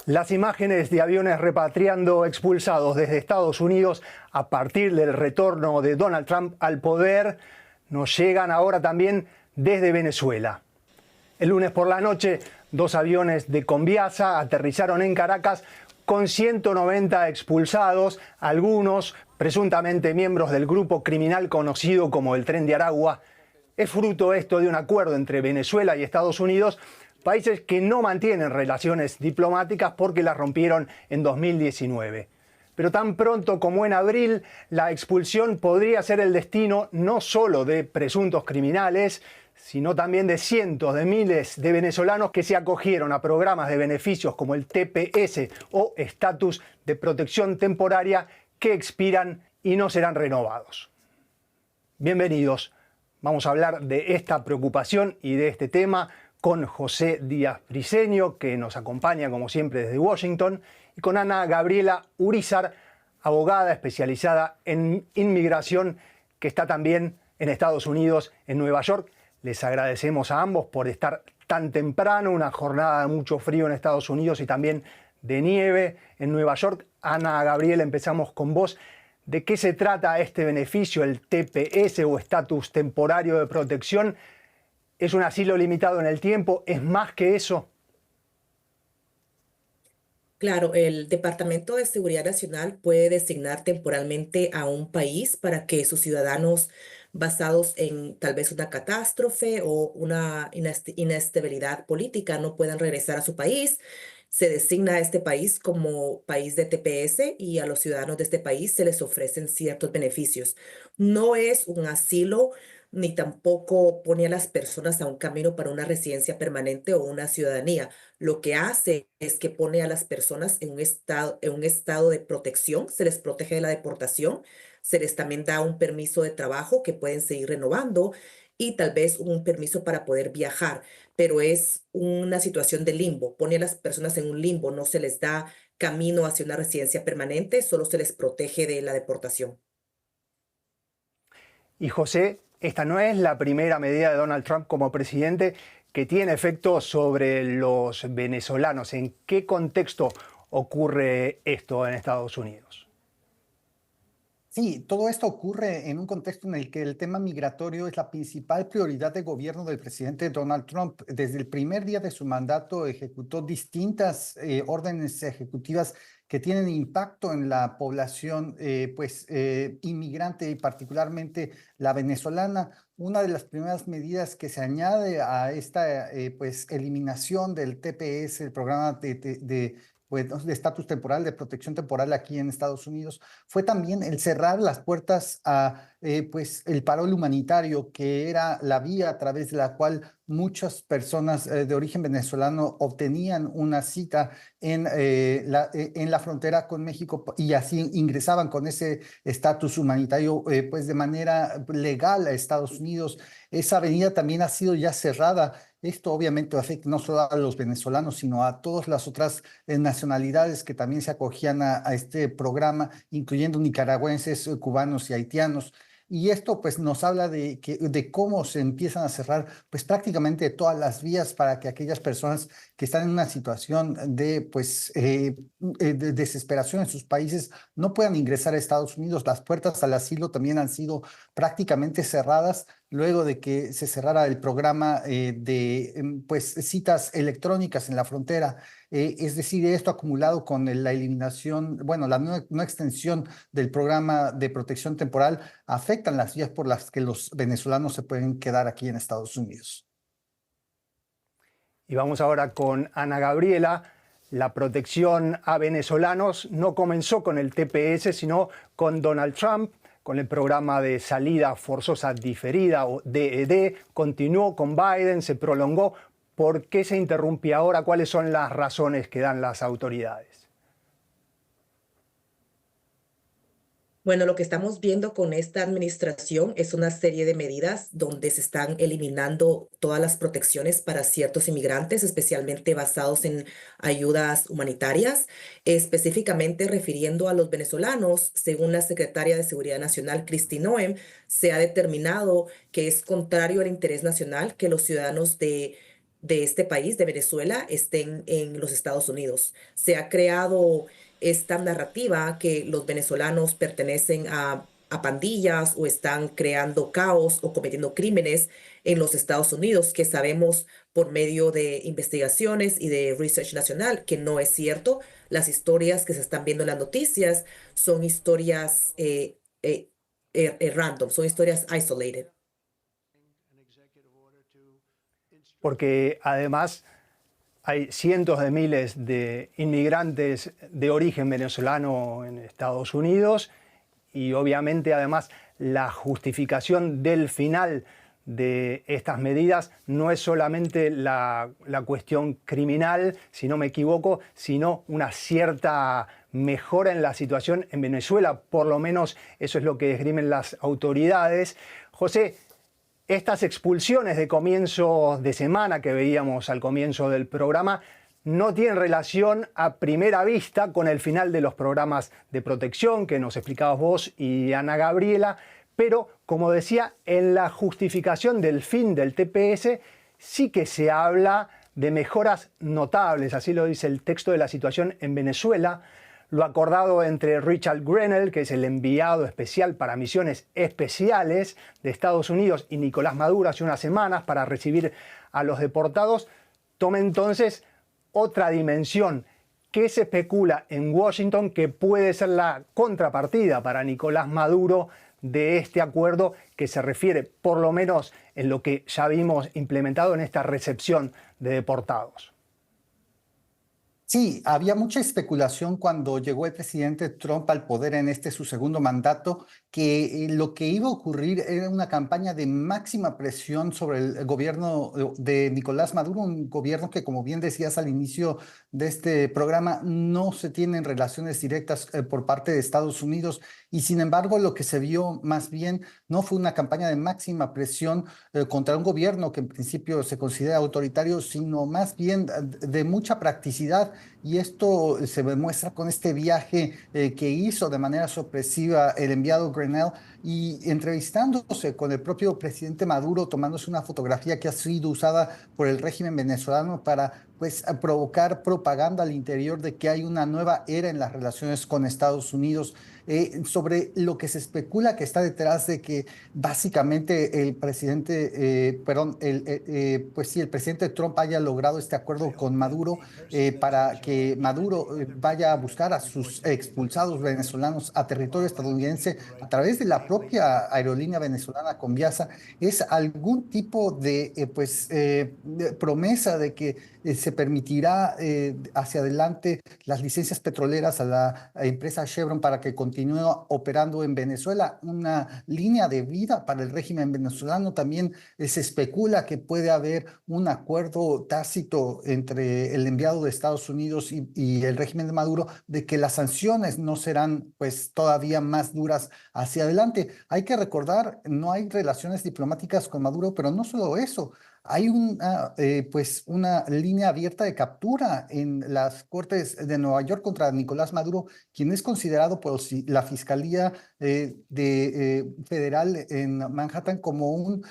Las imágenes de aviones repatriando expulsados desde Estados Unidos a partir del retorno de Donald Trump al poder nos llegan ahora también desde Venezuela. El lunes por la noche, 2 aviones de Conviasa aterrizaron en Caracas con 190 expulsados, algunos presuntamente miembros del grupo criminal conocido como el Tren de Aragua. Es fruto esto de un acuerdo entre Venezuela y Estados Unidos, países que no mantienen relaciones diplomáticas porque las rompieron en 2019. Pero tan pronto como en abril, la expulsión podría ser el destino no solo de presuntos criminales, sino también de cientos de miles de venezolanos que se acogieron a programas de beneficios como el TPS o Estatus de Protección Temporaria que expiran y no serán renovados. Bienvenidos. Vamos a hablar de esta preocupación y de este tema con José Díaz Briceño, que nos acompaña como siempre desde Washington, y con Ana Gabriela Urizar, abogada especializada en inmigración, que está también en Estados Unidos, en Nueva York. Les agradecemos a ambos por estar tan temprano, una jornada de mucho frío en Estados Unidos y también de nieve en Nueva York. Ana Gabriela, empezamos con vos. ¿De qué se trata este beneficio, el TPS o Estatus Temporario de Protección? ¿Es un asilo limitado en el tiempo? ¿Es más que eso? Claro, el Departamento de Seguridad Nacional puede designar temporalmente a un país para que sus ciudadanos, basados en tal vez una catástrofe o una inestabilidad política, no puedan regresar a su país. Se designa a este país como país de TPS y a los ciudadanos de este país se les ofrecen ciertos beneficios. No es un asilo ni tampoco pone a las personas a un camino para una residencia permanente o una ciudadanía. Lo que hace es que pone a las personas en un estado de protección, se les protege de la deportación, se les también da un permiso de trabajo que pueden seguir renovando y tal vez un permiso para poder viajar, pero es una situación de limbo, pone a las personas en un limbo, no se les da camino hacia una residencia permanente, solo se les protege de la deportación. Y José, esta no es la primera medida de Donald Trump como presidente que tiene efecto sobre los venezolanos. ¿En qué contexto ocurre esto en Estados Unidos? Sí, todo esto ocurre en un contexto en el que el tema migratorio es la principal prioridad de gobierno del presidente Donald Trump. Desde el primer día de su mandato ejecutó distintas órdenes ejecutivas que tienen impacto en la población inmigrante y particularmente la venezolana. Una de las primeras medidas que se añade a esta eliminación del TPS, el programa de estatus temporal, de protección temporal aquí en Estados Unidos, fue también el cerrar las puertas a el parol humanitario, que era la vía a través de la cual muchas personas de origen venezolano obtenían una cita en la frontera con México y así ingresaban con ese estatus humanitario de manera legal a Estados Unidos. Esa avenida también ha sido ya cerrada. Esto obviamente afecta no solo a los venezolanos, sino a todas las otras nacionalidades que también se acogían a este programa, incluyendo nicaragüenses, cubanos y haitianos. Y esto pues nos habla de cómo se empiezan a cerrar pues prácticamente todas las vías para que aquellas personas que están en una situación de desesperación en sus países no puedan ingresar a Estados Unidos. Las puertas al asilo también han sido prácticamente cerradas luego de que se cerrara el programa citas electrónicas en la frontera. Es decir, esto acumulado con la eliminación, bueno, la no extensión del programa de protección temporal afectan las vías por las que los venezolanos se pueden quedar aquí en Estados Unidos. Y vamos ahora con Ana Gabriela. La protección a venezolanos no comenzó con el TPS, sino con Donald Trump, con el programa de salida forzosa diferida o DED, continuó con Biden, se prolongó. ¿Por qué se interrumpe ahora? ¿Cuáles son las razones que dan las autoridades? Bueno, lo que estamos viendo con esta administración es una serie de medidas donde se están eliminando todas las protecciones para ciertos inmigrantes, especialmente basados en ayudas humanitarias, específicamente refiriendo a los venezolanos. Según la secretaria de Seguridad Nacional, Kristi Noem, se ha determinado que es contrario al interés nacional que los ciudadanos de de este país, de Venezuela, estén en los Estados Unidos. Se ha creado esta narrativa que los venezolanos pertenecen a pandillas o están creando caos o cometiendo crímenes en los Estados Unidos, que sabemos por medio de investigaciones y de research nacional que no es cierto. Las historias que se están viendo en las noticias son historias random, son historias isolated. Porque además hay cientos de miles de inmigrantes de origen venezolano en Estados Unidos y obviamente además la justificación del final de estas medidas no es solamente la cuestión criminal, si no me equivoco, sino una cierta mejora en la situación en Venezuela. Por lo menos eso es lo que esgrimen las autoridades. José, estas expulsiones de comienzo de semana que veíamos al comienzo del programa no tienen relación a primera vista con el final de los programas de protección que nos explicabas vos y Ana Gabriela, pero como decía, en la justificación del fin del TPS sí que se habla de mejoras notables, así lo dice el texto de la situación en Venezuela. Lo acordado entre Richard Grenell, que es el enviado especial para misiones especiales de Estados Unidos, y Nicolás Maduro hace unas semanas para recibir a los deportados, toma entonces otra dimensión que se especula en Washington que puede ser la contrapartida para Nicolás Maduro de este acuerdo que se refiere, por lo menos en lo que ya vimos implementado en esta recepción de deportados. Sí, había mucha especulación cuando llegó el presidente Trump al poder en su segundo mandato, que lo que iba a ocurrir era una campaña de máxima presión sobre el gobierno de Nicolás Maduro, un gobierno que, como bien decías al inicio de este programa, no se tienen relaciones directas por parte de Estados Unidos y sin embargo lo que se vio más bien no fue una campaña de máxima presión contra un gobierno que en principio se considera autoritario, sino más bien de mucha practicidad. Y esto se demuestra con este viaje que hizo de manera sorpresiva el enviado Grenell y entrevistándose con el propio presidente Maduro, tomándose una fotografía que ha sido usada por el régimen venezolano para provocar propaganda al interior de que hay una nueva era en las relaciones con Estados Unidos. Sobre lo que se especula que está detrás de que básicamente el presidente, el presidente Trump haya logrado este acuerdo con Maduro para que Maduro vaya a buscar a sus expulsados venezolanos a territorio estadounidense a través de la propia aerolínea venezolana Conviasa, es algún tipo de promesa de que se permitirá hacia adelante las licencias petroleras a la empresa Chevron para que continúe operando en Venezuela, una línea de vida para el régimen venezolano. También se especula que puede haber un acuerdo tácito entre el enviado de Estados Unidos y el régimen de Maduro de que las sanciones no serán todavía más duras hacia adelante. Hay que recordar, no hay relaciones diplomáticas con Maduro, pero no solo eso. Hay una línea abierta de captura en las Cortes de Nueva York contra Nicolás Maduro, quien es considerado por la Fiscalía Federal en Manhattan como un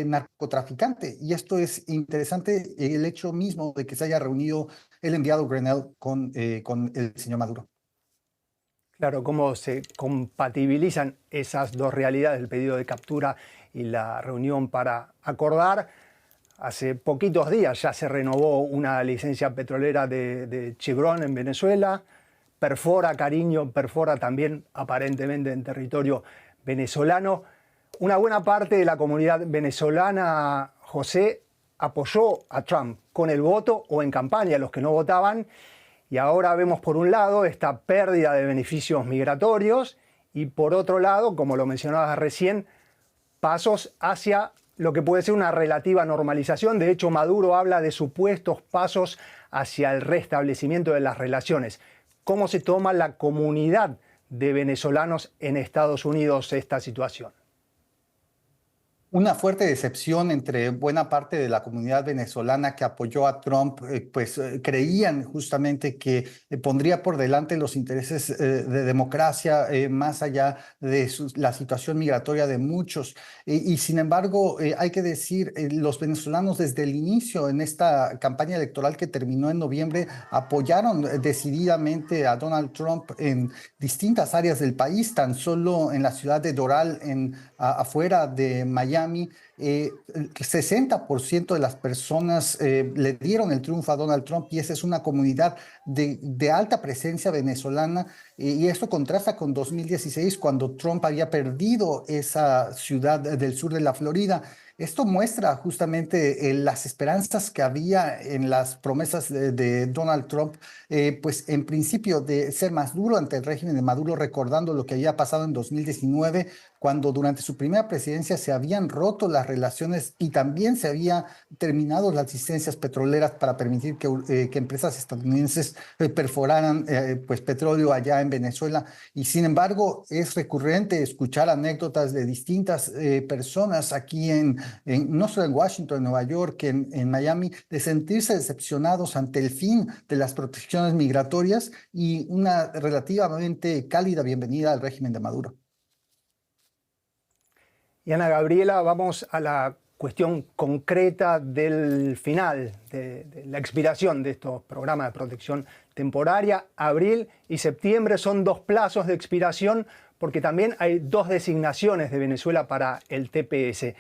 narcotraficante. Y esto es interesante, el hecho mismo de que se haya reunido el enviado Grenell con el señor Maduro. Claro, cómo se compatibilizan esas dos realidades, el pedido de captura y la reunión para acordar. Hace poquitos días ya se renovó una licencia petrolera de Chevron en Venezuela. Perfora también aparentemente en territorio venezolano. Una buena parte de la comunidad venezolana, José, apoyó a Trump con el voto o en campaña, los que no votaban. Y ahora vemos por un lado esta pérdida de beneficios migratorios y por otro lado, como lo mencionabas recién, pasos hacia lo que puede ser una relativa normalización. De hecho, Maduro habla de supuestos pasos hacia el restablecimiento de las relaciones. ¿Cómo se toma la comunidad de venezolanos en Estados Unidos esta situación? Una fuerte decepción entre buena parte de la comunidad venezolana que apoyó a Trump, creían justamente que pondría por delante los intereses de democracia más allá de la situación migratoria de muchos. Y sin embargo, hay que decir, los venezolanos desde el inicio en esta campaña electoral que terminó en noviembre apoyaron decididamente a Donald Trump en distintas áreas del país, tan solo en la ciudad de Doral, afuera de Miami. 60% de las personas le dieron el triunfo a Donald Trump y esa es una comunidad de alta presencia venezolana y esto contrasta con 2016 cuando Trump había perdido esa ciudad del sur de la Florida. Esto muestra justamente las esperanzas que había en las promesas de Donald Trump, pues en principio de ser más duro ante el régimen de Maduro, recordando lo que había pasado en 2019, cuando durante su primera presidencia se habían roto las relaciones y también se había terminado las licencias petroleras para permitir que empresas estadounidenses perforaran pues petróleo allá en Venezuela. Y sin embargo, es recurrente escuchar anécdotas de distintas personas aquí no solo en Washington, en Nueva York, en Miami, de sentirse decepcionados ante el fin de las protecciones migratorias y una relativamente cálida bienvenida al régimen de Maduro. Y Ana Gabriela, vamos a la cuestión concreta del final, de la expiración de estos programas de protección temporaria. Abril y septiembre son 2 plazos de expiración porque también hay 2 designaciones de Venezuela para el TPS.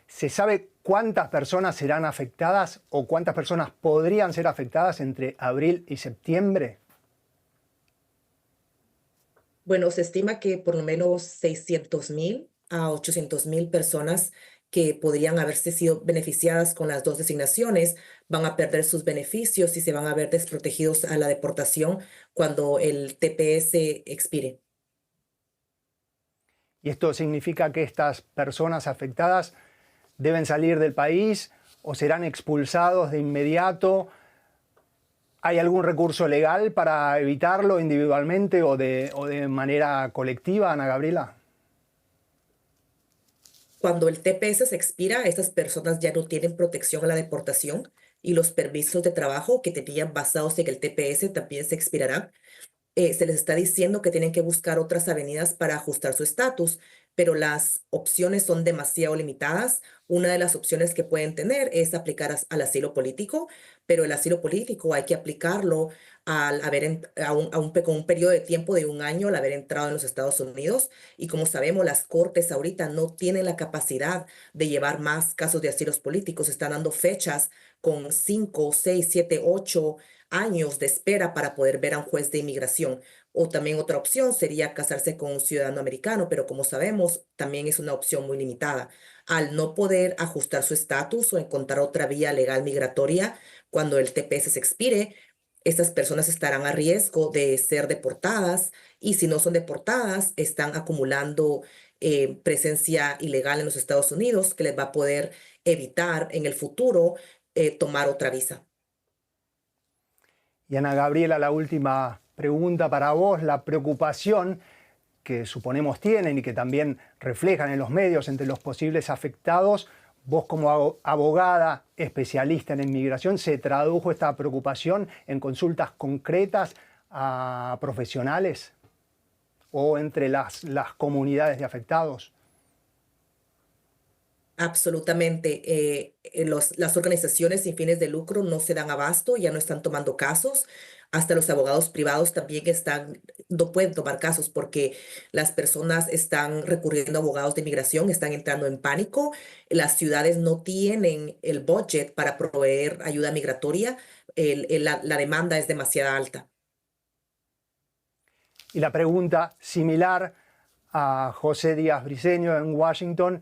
¿Se sabe cuántas personas serán afectadas o cuántas personas podrían ser afectadas entre abril y septiembre? Bueno, se estima que por lo menos 600.000 a 800.000 personas que podrían haberse sido beneficiadas con las 2 designaciones van a perder sus beneficios y se van a ver desprotegidos a la deportación cuando el TPS expire. ¿Y esto significa que estas personas afectadas deben salir del país o serán expulsados de inmediato? ¿Hay algún recurso legal para evitarlo individualmente o de manera colectiva, Ana Gabriela? Cuando el TPS se expira, estas personas ya no tienen protección a la deportación y los permisos de trabajo que tenían basados en el TPS también se expirarán. Se les está diciendo que tienen que buscar otras avenidas para ajustar su estatus, pero las opciones son demasiado limitadas. Una de las opciones que pueden tener es aplicar al asilo político, pero el asilo político hay que aplicarlo al con un periodo de tiempo de 1 año al haber entrado en los Estados Unidos. Y como sabemos, las cortes ahorita no tienen la capacidad de llevar más casos de asilos políticos. Están dando fechas con 5, 6, 7, 8 años de espera para poder ver a un juez de inmigración. O también otra opción sería casarse con un ciudadano americano, pero como sabemos, también es una opción muy limitada. Al no poder ajustar su estatus o encontrar otra vía legal migratoria cuando el TPS se expire, estas personas estarán a riesgo de ser deportadas y si no son deportadas, están acumulando presencia ilegal en los Estados Unidos que les va a poder evitar en el futuro tomar otra visa. Y Ana Gabriela, la última pregunta para vos, la preocupación que suponemos tienen y que también reflejan en los medios entre los posibles afectados, vos como abogada especialista en inmigración, ¿se tradujo esta preocupación en consultas concretas a profesionales o entre las comunidades de afectados? Absolutamente. Las organizaciones sin fines de lucro no se dan abasto, ya no están tomando casos. Hasta los abogados privados también no pueden tomar casos porque las personas están recurriendo a abogados de inmigración, están entrando en pánico. Las ciudades no tienen el budget para proveer ayuda migratoria. La demanda es demasiado alta. Y la pregunta similar a José Díaz Briceño en Washington: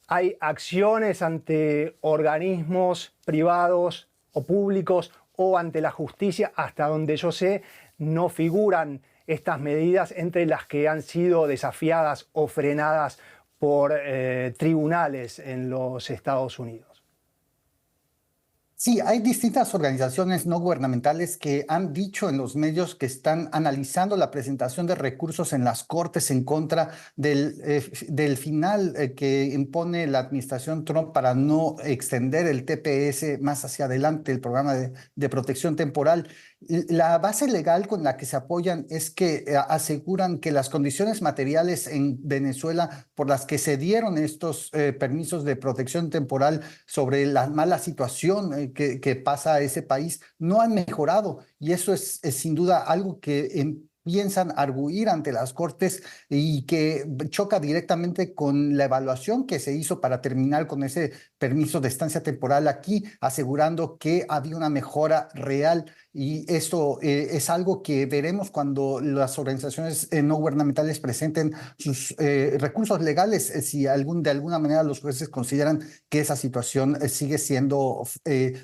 ¿hay acciones ante organismos privados o públicos o ante la justicia? Hasta donde yo sé, no figuran estas medidas entre las que han sido desafiadas o frenadas por tribunales en los Estados Unidos. Sí, hay distintas organizaciones no gubernamentales que han dicho en los medios que están analizando la presentación de recursos en las cortes en contra del final que impone la administración Trump para no extender el TPS más hacia adelante, el programa de protección temporal. La base legal con la que se apoyan es que aseguran que las condiciones materiales en Venezuela por las que se dieron estos permisos de protección temporal sobre la mala situación que pasa a ese país no han mejorado, y eso es sin duda algo que piensan arguir ante las cortes y que choca directamente con la evaluación que se hizo para terminar con ese permiso de estancia temporal aquí, asegurando que había una mejora real. Y esto es algo que veremos cuando las organizaciones no gubernamentales presenten sus recursos legales, si de alguna manera los jueces consideran que esa situación sigue siendo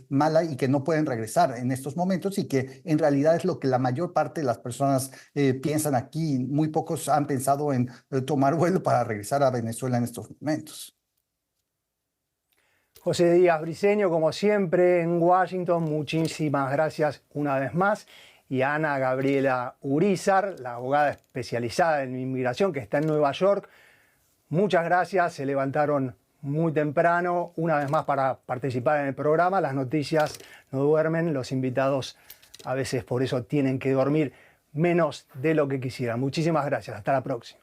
mala y que no pueden regresar en estos momentos, y que en realidad es lo que la mayor parte de las personas piensan aquí. Muy pocos han pensado en tomar vuelo para regresar a Venezuela en estos momentos. José Díaz Briceño, como siempre, en Washington, muchísimas gracias una vez más. Y a Ana Gabriela Urizar, la abogada especializada en inmigración que está en Nueva York, muchas gracias. Se levantaron muy temprano, una vez más, para participar en el programa. Las noticias no duermen, los invitados a veces por eso tienen que dormir menos de lo que quisieran. Muchísimas gracias, hasta la próxima.